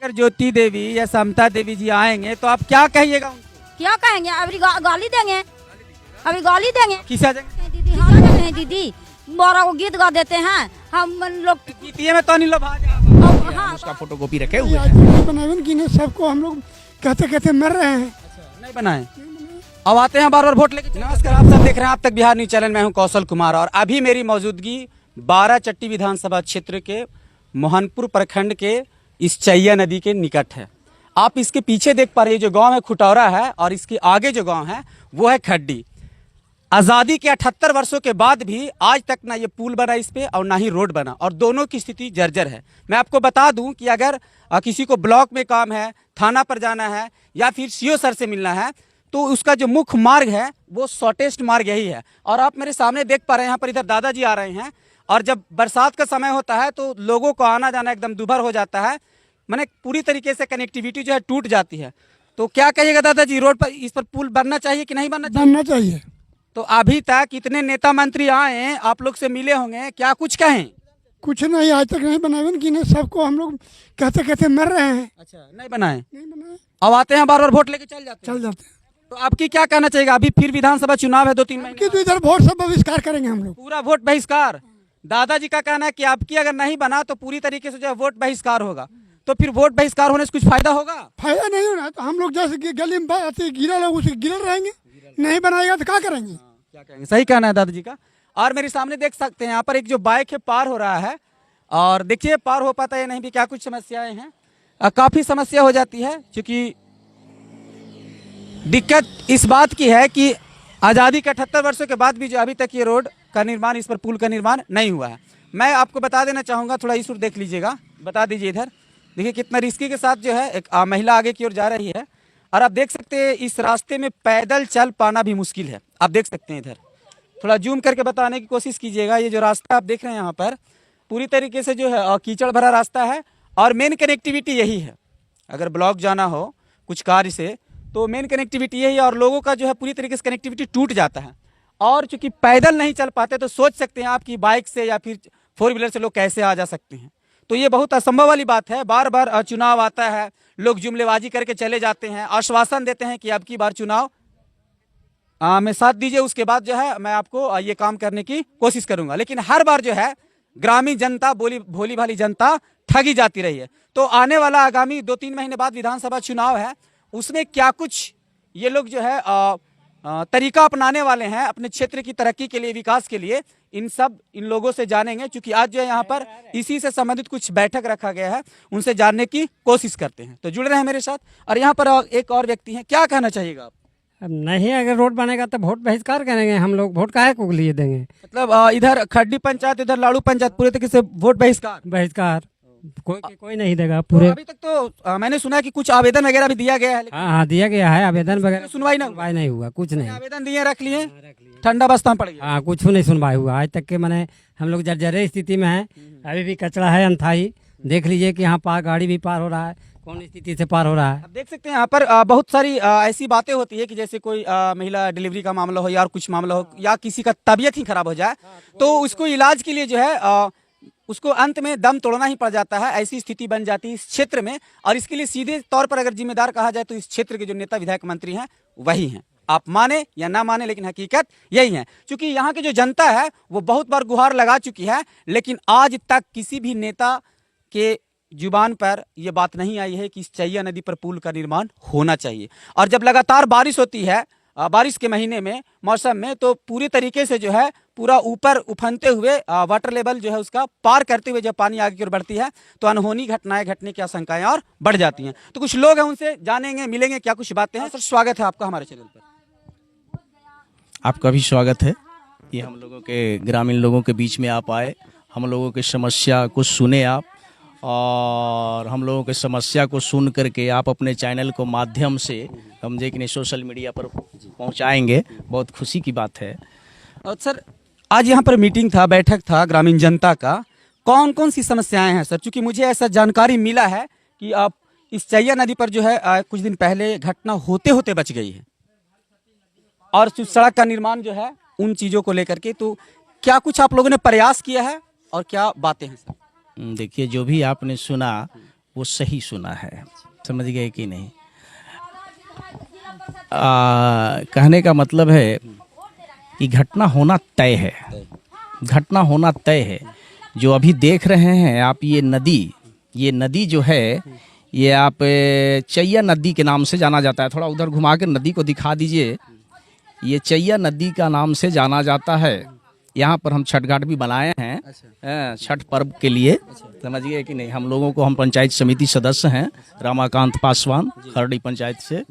अगर ज्योति देवी या समता देवी जी आएंगे तो आप क्या कहिएगा उनको? क्या कहेंगे? अभी गाली देंगे, अभी गाली देंगे। किसा जगह दीदी हाँ कहते हैं दीदी, बारह को गीत गा देते हैं हम लोग। गीतिए में तो नहीं लोग हाँ उसका फोटोकॉपी रखे हुए हैं। बनाए कि नहीं, सबको हम लोग कहते कहते मर रहे हैं। नहीं बनाए, अब आते हैं बार बार वोट लेके। नमस्कार, आप सब देख रहे हैं आप तक बिहार न्यूज चैनल में हूं कौशल कुमार और अभी मेरी मौजूदगी बाराचट्टी विधानसभा क्षेत्र के मोहनपुर प्रखंड के इस चैया नदी के निकट है। आप इसके पीछे देख पा रहे हैं जो गांव है खुटौरा है और इसके आगे जो गांव है वो है खड्डी। आज़ादी के 78 वर्षों के बाद भी आज तक ना ये पुल बना इस पे और ना ही रोड बना और दोनों की स्थिति जर्जर है। मैं आपको बता दूं कि अगर किसी को ब्लॉक में काम है, थाना पर जाना है या फिर सीओ सर से मिलना है तो उसका जो मुख्य मार्ग है वो शॉर्टेस्ट मार्ग यही है। और आप मेरे सामने देख पा रहे हैं यहाँ पर इधर दादाजी आ रहे हैं और जब बरसात का समय होता है तो लोगों को आना जाना एकदम दुभर हो जाता है, माने पूरी तरीके से कनेक्टिविटी जो है टूट जाती है। तो क्या कहिएगा दादाजी, रोड पर इस पर पुल बनना चाहिए कि नहीं बनना चाहिए? बनना चाहिए। तो अभी तक इतने नेता मंत्री आए, आप लोग से मिले होंगे, क्या कुछ कहें? कुछ नहीं, आज तक नहीं बनाए कि नहीं, सबको हम लोग कहते कहते मर रहे हैं। अच्छा, नहीं बनाए, नहीं बनाए, अब आते हैं बार बार वोट लेके चल जाते हैं। तो आपकी क्या कहना चाहिएगा? अभी फिर विधानसभा चुनाव है 2-3 महीने कि तो इधर वोट सब बहिष्कार करेंगे हम लोग। पूरा वोट बहिष्कार। दादाजी का कहना है कि आपकी अगर नहीं बना तो पूरी तरीके से जो है वोट बहिष्कार होगा। तो फिर वोट बहिष्कार होने से कुछ फायदा होगा? फायदा नहीं होना, तो हम लोग जैसे गली में गिरा लोग उसे गिर रहेंगे, नहीं बनाएगा तो क्या करेंगे? क्या कहेंगे, सही कहना है दादाजी का। और मेरे सामने देख सकते हैं यहाँ पर एक जो बाइक है पार हो रहा है और देखिए पार हो पाता है नहीं भी, क्या कुछ समस्याएं हैं, काफी समस्या हो जाती है। क्योंकि दिक्कत इस बात की है कि आज़ादी के 78 वर्षों के बाद भी जो अभी तक ये रोड का निर्माण, इस पर पुल का निर्माण नहीं हुआ है। मैं आपको बता देना चाहूँगा, थोड़ा इस ओर देख लीजिएगा, बता दीजिए इधर देखिए कितना रिस्की के साथ जो है एक महिला आगे की ओर जा रही है और आप देख सकते हैं इस रास्ते में पैदल चल पाना भी मुश्किल है। आप देख सकते हैं इधर, थोड़ा जूम करके बताने की कोशिश कीजिएगा। ये जो रास्ता आप देख रहे हैं यहाँ पर पूरी तरीके से जो है कीचड़ भरा रास्ता है और मेन कनेक्टिविटी यही है। अगर ब्लॉक जाना हो कुछ कार्य से तो मेन कनेक्टिविटी यही है और लोगों का जो है पूरी तरीके से कनेक्टिविटी टूट जाता है। और चूंकि पैदल नहीं चल पाते तो सोच सकते हैं आप कि बाइक से या फिर 4 व्हीलर से लोग कैसे आ जा सकते हैं। तो ये बहुत असंभव वाली बात है। बार बार चुनाव आता है, लोग जुमलेबाजी करके चले जाते हैं, आश्वासन देते हैं कि अब की बार चुनाव में साथ दीजिए, उसके बाद जो है मैं आपको ये काम करने की कोशिश करूंगा। लेकिन हर बार जो है ग्रामीण जनता, भोली भाली जनता ठगी जाती रही है। तो आने वाला आगामी 2-3 महीने बाद विधानसभा चुनाव है, उसमें क्या कुछ ये लोग जो है तरीका अपनाने वाले हैं अपने क्षेत्र की तरक्की के लिए, विकास के लिए, इन लोगों से जानेंगे। क्योंकि आज जो है यहाँ पर इसी से संबंधित कुछ बैठक रखा गया है, उनसे जानने की कोशिश करते हैं। तो जुड़े रहे मेरे साथ। और यहाँ पर एक और व्यक्ति हैं, क्या कहना चाहिएगा आप? अब नहीं, अगर रोड बनेगा तो वोट बहिष्कार करेंगे हम लोग। वोट काहे को लिए देंगे? मतलब इधर खड्डी पंचायत, इधर लाड़ू पंचायत, पूरे तरीके से वोट बहिष्कार कोई नहीं देगा पूरे। तो अभी तक तो मैंने सुना कि कुछ आवेदन वगैरह भी दिया गया है। हाँ दिया गया है आवेदन वगैरह, सुनवाई नहीं हुआ, कुछ नहीं। आवेदन दिए रख लिए, ठंडा बस्ता पड़ गया। हाँ, कुछ नहीं सुनवाई हुआ आज तक के। मैंने हम लोग जर्जरे स्थिति में है, अभी भी कचरा है अनथाई। देख लीजिए कि यहाँ पार गाड़ी भी पार हो रहा है, कौन स्थिति से पार हो रहा है। अब देख सकते हैं यहाँ पर बहुत सारी ऐसी बातें होती है कि जैसे कोई महिला डिलीवरी का मामला हो या कुछ मामला हो या किसी का तबीयत ही खराब हो जाए तो उसको इलाज के लिए जो है उसको अंत में दम तोड़ना ही पड़ जाता है। ऐसी स्थिति बन जाती है इस क्षेत्र में और इसके लिए सीधे तौर पर अगर जिम्मेदार कहा जाए तो इस क्षेत्र के जो नेता विधायक मंत्री हैं वही हैं। आप माने या ना माने लेकिन हकीकत यही है। क्योंकि यहाँ की जो जनता है वो बहुत बार गुहार लगा चुकी है, लेकिन आज तक किसी भी नेता के जुबान पर यह बात नहीं आई है कि इस चैया नदी पर पुल का निर्माण होना चाहिए। और जब लगातार बारिश होती है, बारिश के महीने में, मौसम में, तो पूरी तरीके से जो है पूरा ऊपर उफनते हुए वाटर लेवल जो है उसका पार करते हुए जब पानी आगे की ओर बढ़ती है तो अनहोनी घटनाएं घटने की आशंकाएं और बढ़ जाती हैं। तो कुछ लोग हैं, उनसे जानेंगे, मिलेंगे क्या कुछ बातें हैं। सर, स्वागत है आपका हमारे चैनल पर। आपका भी स्वागत है कि हम लोगों के ग्रामीण लोगों के बीच में आप आए, हम लोगों की समस्या को सुने आप, और हम लोगों की समस्या को सुन करके आप अपने चैनल को माध्यम से हम देखने सोशल मीडिया पर पहुंचाएंगे। बहुत खुशी की बात है। और सर, आज यहाँ पर मीटिंग था, बैठक था ग्रामीण जनता का, कौन कौन सी समस्याएं हैं सर? क्योंकि मुझे ऐसा जानकारी मिला है कि आप इस चैया नदी पर जो है कुछ दिन पहले घटना होते होते बच गई है और सड़क का निर्माण जो है उन चीज़ों को लेकर के, तो क्या कुछ आप लोगों ने प्रयास किया है और क्या बातें हैं सर? देखिए, जो भी आपने सुना वो सही सुना है, समझ गए कि नहीं। कहने का मतलब है कि घटना होना तय है, घटना होना तय है। जो अभी देख रहे हैं आप ये नदी जो है ये आप चैया नदी के नाम से जाना जाता है। थोड़ा उधर घुमा कर नदी को दिखा दीजिए। ये चैया नदी का नाम से जाना जाता है। यहाँ पर हम छठ घाट भी बनाए हैं छठ पर्व के लिए, समझिए कि नहीं। हम लोगों को, हम पंचायत समिति सदस्य हैं रामाकांत पासवान खरड़ी पंचायत से,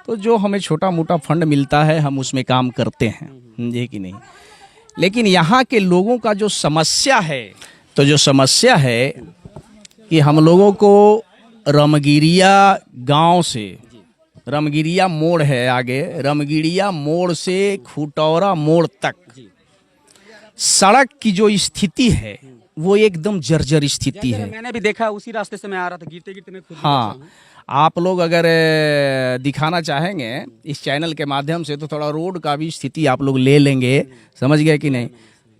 तो जो हमें छोटा मोटा फंड मिलता है हम उसमें काम करते हैं, समझे कि नहीं। लेकिन यहाँ के लोगों का जो समस्या है, तो जो समस्या है कि हम लोगों को रमगिरिया गांव से, रमगिरिया मोड़ है आगे, रमगिरिया मोड़ से खुटौरा मोड़ तक सड़क की जो स्थिति है वो एकदम जर्जर स्थिति है। मैंने भी देखा, उसी रास्ते से मैं आ रहा था, गिरते गिरते मैं खुद भी हाँ, बचा हूँ। आप लोग अगर दिखाना चाहेंगे इस चैनल के माध्यम से तो थोड़ा रोड का भी स्थिति आप लोग ले लेंगे, समझ गए कि नहीं,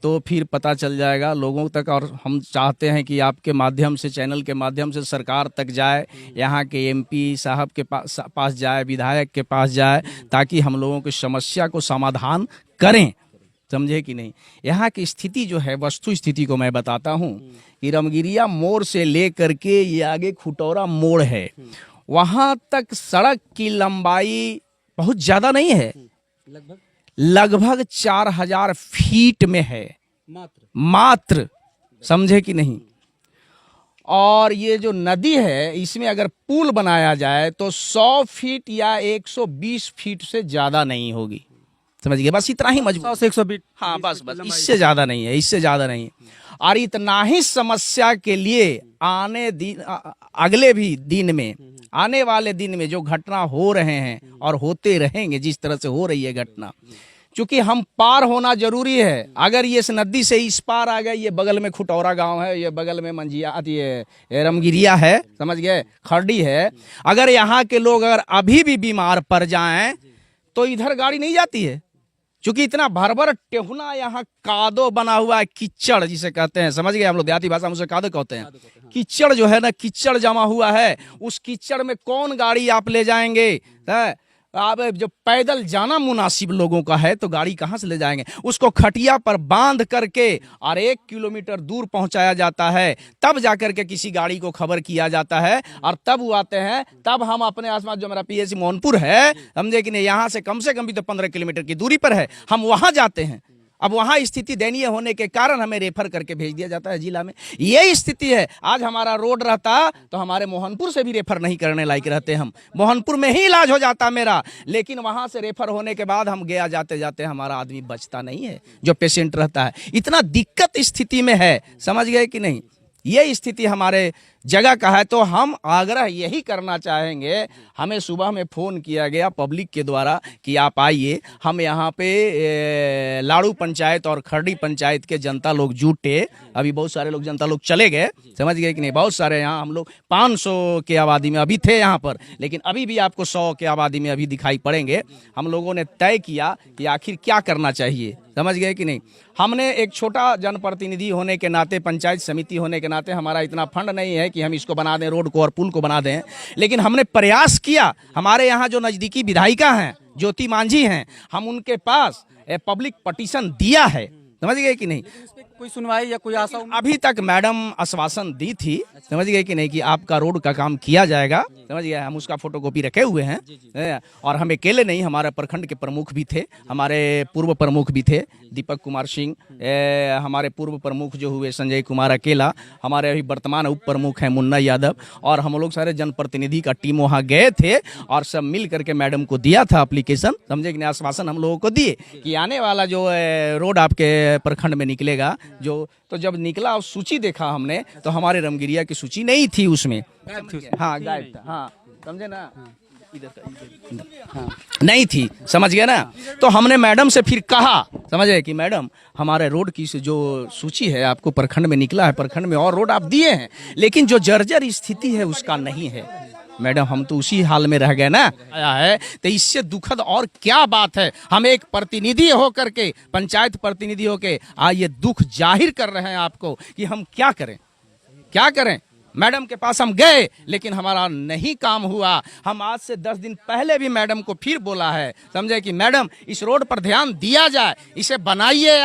तो फिर पता चल जाएगा लोगों तक। और हम चाहते हैं कि आपके माध्यम से, चैनल के माध्यम से सरकार तक जाए, यहाँ के एमपी साहब के पास जाए, विधायक के पास जाए, ताकि हम लोगों की समस्या को समाधान करें, समझे कि नहीं। यहाँ की स्थिति जो है, वस्तु स्थिति को मैं बताता हूँ कि रमगिरिया मोड़ से ले करके ये आगे खुटौरा मोड़ है, वहाँ तक सड़क की लंबाई बहुत ज़्यादा नहीं है, लगभग 4000 फीट में है मात्र, समझे कि नहीं। और ये जो नदी है इसमें अगर पुल बनाया जाए तो 100 फीट या 120 फीट से ज़्यादा नहीं होगी, समझ गए। बस इतना ही मजबूत, 100 से 120। हाँ बस इससे ज़्यादा नहीं है, इससे ज़्यादा नहीं है। और इतना ही समस्या के लिए अगले भी दिन में, आने वाले दिन में जो घटना हो रहे हैं और होते रहेंगे, जिस तरह से हो रही है घटना, क्योंकि हम पार होना जरूरी है। अगर ये इस नदी से इस पार आ गए, ये बगल में खुटौरा गांव है, ये बगल में मंजिया, ये रमगिरिया है, समझ गए, खरड़ी है। अगर यहाँ के लोग अगर अभी भी बीमार पड़ जाएं तो इधर गाड़ी नहीं जाती है, क्योंकि इतना भरभर टेहुना यहाँ कादो बना हुआ है, कीचड़ जिसे कहते हैं, समझ गए। हम लोग देहाती भाषा में उसे कादो कहते हैं। कीचड़ जो है ना, कीचड़ जमा हुआ है, उस कीचड़ में कौन गाड़ी आप ले जाएंगे। आप जो पैदल जाना मुनासिब लोगों का है तो गाड़ी कहाँ से ले जाएंगे। उसको खटिया पर बांध करके और 1 किलोमीटर दूर पहुंचाया जाता है, तब जाकर के किसी गाड़ी को खबर किया जाता है, और तब वो आते हैं। तब हम अपने आसपास, जो मेरा पीएसी मोहनपुर है, समझे कि नहीं, यहाँ से कम भी तो 15 किलोमीटर की दूरी पर है, हम वहाँ जाते हैं। अब वहाँ स्थिति दयनीय होने के कारण हमें रेफर करके भेज दिया जाता है जिला में। ये स्थिति है। आज हमारा रोड रहता तो हमारे मोहनपुर से भी रेफर नहीं करने लायक रहते, हम मोहनपुर में ही इलाज हो जाता मेरा। लेकिन वहाँ से रेफर होने के बाद हम गया जाते जाते हमारा आदमी बचता नहीं है, जो पेशेंट रहता है। इतना दिक्कत स्थिति में है, समझ गए कि नहीं। ये स्थिति हमारे जगह का है। तो हम आग्रह यही करना चाहेंगे, हमें सुबह में फ़ोन किया गया पब्लिक के द्वारा कि आप आइए। हम यहाँ पे लाड़ू पंचायत और खरड़ी पंचायत के जनता लोग जुटे, अभी बहुत सारे लोग जनता लोग चले गए, समझ गए कि नहीं। बहुत सारे यहाँ हम लोग 500 के आबादी में अभी थे यहाँ पर, लेकिन अभी भी आपको 100 के आबादी में अभी दिखाई पड़ेंगे। हम लोगों ने तय किया कि आखिर क्या करना चाहिए, समझ गए कि नहीं। हमने एक छोटा जनप्रतिनिधि होने के नाते, पंचायत समिति होने के नाते, हमारा इतना फंड नहीं है कि हम इसको बना दें, रोड को और पुल को बना दें। लेकिन हमने प्रयास किया। हमारे यहाँ जो नज़दीकी विधायिका हैं, ज्योति मांझी हैं, हम उनके पास पब्लिक पटिशन दिया है, समझ गए कि नहीं। कोई सुनवाई या कोई आशा? अभी तक मैडम आश्वासन दी थी, समझ गए कि नहीं, कि आपका रोड का काम किया जाएगा, समझ गए। हम उसका फोटोकॉपी रखे हुए हैं। और हम अकेले नहीं, हमारे प्रखंड के प्रमुख भी थे, हमारे पूर्व प्रमुख भी थे, दीपक कुमार सिंह, हमारे पूर्व प्रमुख जो हुए संजय कुमार अकेला, हमारे अभी वर्तमान उप प्रमुख हैं मुन्ना यादव, और हम लोग सारे जनप्रतिनिधि का टीम वहाँ गए थे और सब मिल करके मैडम को दिया था एप्लीकेशन, समझे कि नहीं। आश्वासन हम लोगों को दिए कि आने वाला जो रोड आपके प्रखंड में निकलेगा, जो तो जब निकला और सूची देखा हमने, तो हमारे रमगिरिया की सूची नहीं थी उसमें। हाँ, गायब था। हाँ, समझे ना, नहीं थी, समझ गए ना। तो हमने मैडम से फिर कहा, समझे कि मैडम, हमारे रोड की जो सूची है आपको प्रखंड में निकला है, प्रखंड में और रोड आप दिए हैं, लेकिन जो जर्जर स्थिति है उसका नहीं है। मैडम, हम तो उसी हाल में रह गए ना, आया है तो इससे दुखद और क्या बात है। हम एक प्रतिनिधि होकर के, पंचायत प्रतिनिधि होकर ये दुख जाहिर कर रहे हैं आपको कि हम क्या करें, क्या करें। मैडम के पास हम गए लेकिन हमारा नहीं काम हुआ। हम आज से 10 दिन पहले भी मैडम को फिर बोला है, समझे कि मैडम इस रोड पर ध्यान दिया जाए, इसे बनाइए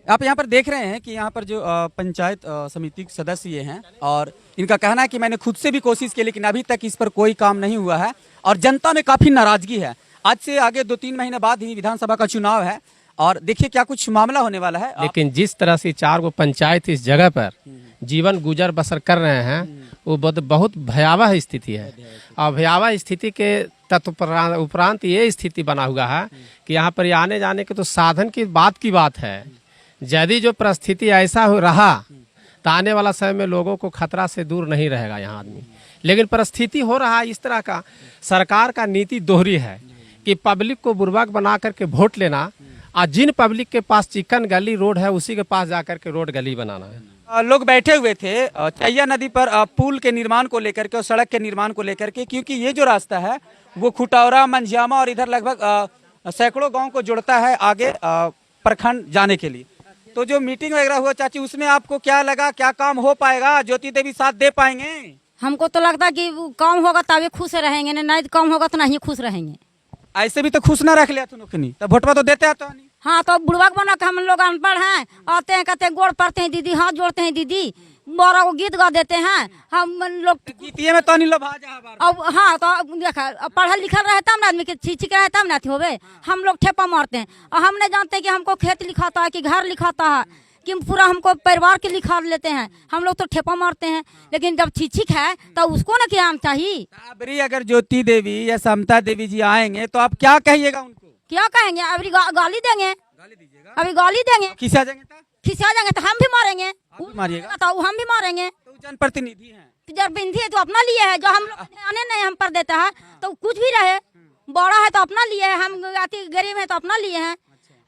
आप यहाँ पर देख रहे हैं कि यहाँ पर जो पंचायत समिति के सदस्य ये हैं और इनका कहना है कि मैंने खुद से भी कोशिश की लेकिन अभी तक इस पर कोई काम नहीं हुआ है और जनता में काफ़ी नाराजगी है। आज से आगे 2-3 महीने बाद ही विधानसभा का चुनाव है और देखिए क्या कुछ मामला होने वाला है। लेकिन जिस तरह से 4 गो पंचायत इस जगह पर जीवन गुजर बसर कर रहे हैं वो बहुत भयावह स्थिति है और भयावह स्थिति के उपरांत ये स्थिति बना हुआ है कि यहाँ पर आने जाने के तो साधन की बात है। यदि जो परिस्थिति ऐसा हो रहा तो आने वाला समय में लोगों को खतरा से दूर नहीं रहेगा यहाँ आदमी। लेकिन परिस्थिति हो रहा है इस तरह का, सरकार का नीति दोहरी है कि पब्लिक को बुर्बक बना करके वोट लेना और जिन पब्लिक के पास चिकन गली रोड है उसी के पास जाकर के रोड गली बनाना है। लोग बैठे हुए थे चैया नदी पर पुल के निर्माण को लेकर के और सड़क के निर्माण को लेकर के, क्योंकि ये जो रास्ता है वो खुटौरा, मंझियामा और इधर लगभग सैकड़ों गांव को जोड़ता है आगे प्रखंड जाने के लिए। तो जो मीटिंग वगैरह हुआ चाची, उसमें आपको क्या लगा, क्या काम हो पाएगा? ज्योति देवी साथ दे पाएंगे? हमको तो लगता है कि वो काम होगा तभी खुश रहेंगे, नहीं तो काम होगा तो नहीं खुश रहेंगे। ऐसे भी तो खुश ना रख लिया तुमने, तब वोटवा तो देते तो नहीं। हाँ तो बुढ़वा बना के हम लोग अनपढ़ हैं, आते हैं कहते हैं गोड़ पड़ते हैं दीदी, हाथ जोड़ते हैं दीदी, बड़ा को गीत गा देते हैं हम लोग। गीतिये में तो नहीं लोग अब हाँ तो देखा पढ़ा लिखा रहे तब ना आदमी के शिक्षित रहे तब ना होवे। हम लोग ठेपा मारते हैं और हम नहीं जानते कि हमको खेत लिखाता है कि घर लिखाता है कि पूरा हमको परिवार के लिखा लेते हैं। हम लोग तो ठेपा मारते हैं, लेकिन जब शिक्षित है तो उसको ना क्या चाहिए। अगर ज्योति देवी या समता देवी जी आएंगे तो आप क्या कहिएगा उनको? क्या कहेंगे? अभी गाली देंगे, अभी गाली देंगे, खिसा जाएंगे तो हम भी मारेंगे, मारिएगा तो हम भी मारेंगे। तो जनप्रतिनिधि हैं, जनप्रतिनिधि है तो अपना लिए है, जो हम लोग ध्यान नहीं हम पर देता है तो कुछ भी रहे, बड़ा है तो अपना लिए है, हम गरीब है तो अपना लिए हैं।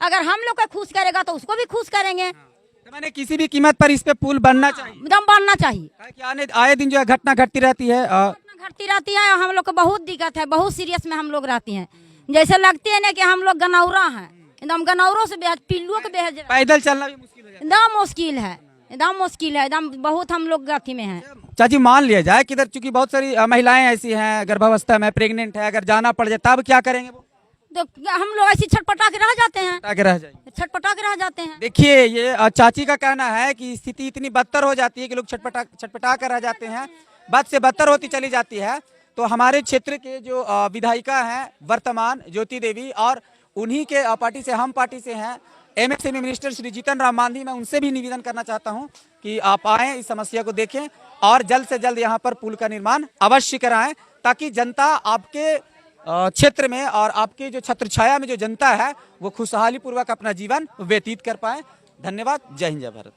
अगर हम लोग को खुश करेगा तो उसको भी खुश करेंगे। तो मैंने किसी भी कीमत पर इस पे पुल बनना चाहिए, एकदम बनना चाहिए। कि आए दिन जो है घटना घटती रहती है घटती रहती है और हम लोग को बहुत दिक्कत है, बहुत सीरियस में हम लोग रहती हैं। जैसे लगती है ना कि हम लोग गनौरा हैं, एकदम गनौरों से बेहद पिल्लुओं के बेहद पैदल चलना भी मुश्किल हो जाता है। एकदम मुश्किल है, एकदम मुश्किल है, एकदम बहुत हम लोग गति में हैं। चाची मान लिया जाए कि इधर चूंकि बहुत सारी महिलाएं ऐसी हैं, गर्भावस्था में, प्रेग्नेंट है, अगर जाना पड़ जाए तब क्या करेंगे? वो तो हम लोग ऐसी छटपटा के रह जाते हैं, आगे रह जाएंगे, छटपटा के रह जाते हैं। देखिए ये चाची का कहना है कि स्थिति इतनी बदतर हो जाती है कि लोग छटपटा कर रह जाते हैं, बद से बदतर होती चली जाती है। तो हमारे क्षेत्र के जो विधायिका हैं वर्तमान ज्योति देवी और उन्हीं के पार्टी से, हम पार्टी से हैं एमएसएमई मिनिस्टर श्री जीतन राम मांझी, मैं उनसे भी निवेदन करना चाहता हूं कि आप आएं, इस समस्या को देखें और जल्द से जल्द यहां पर पुल का निर्माण अवश्य कराएं, ताकि जनता आपके क्षेत्र में और आपके जो छत्र छाया में जो जनता है वो खुशहाली पूर्वक अपना जीवन व्यतीत कर पाए। धन्यवाद। जय हिंद, जय भारत।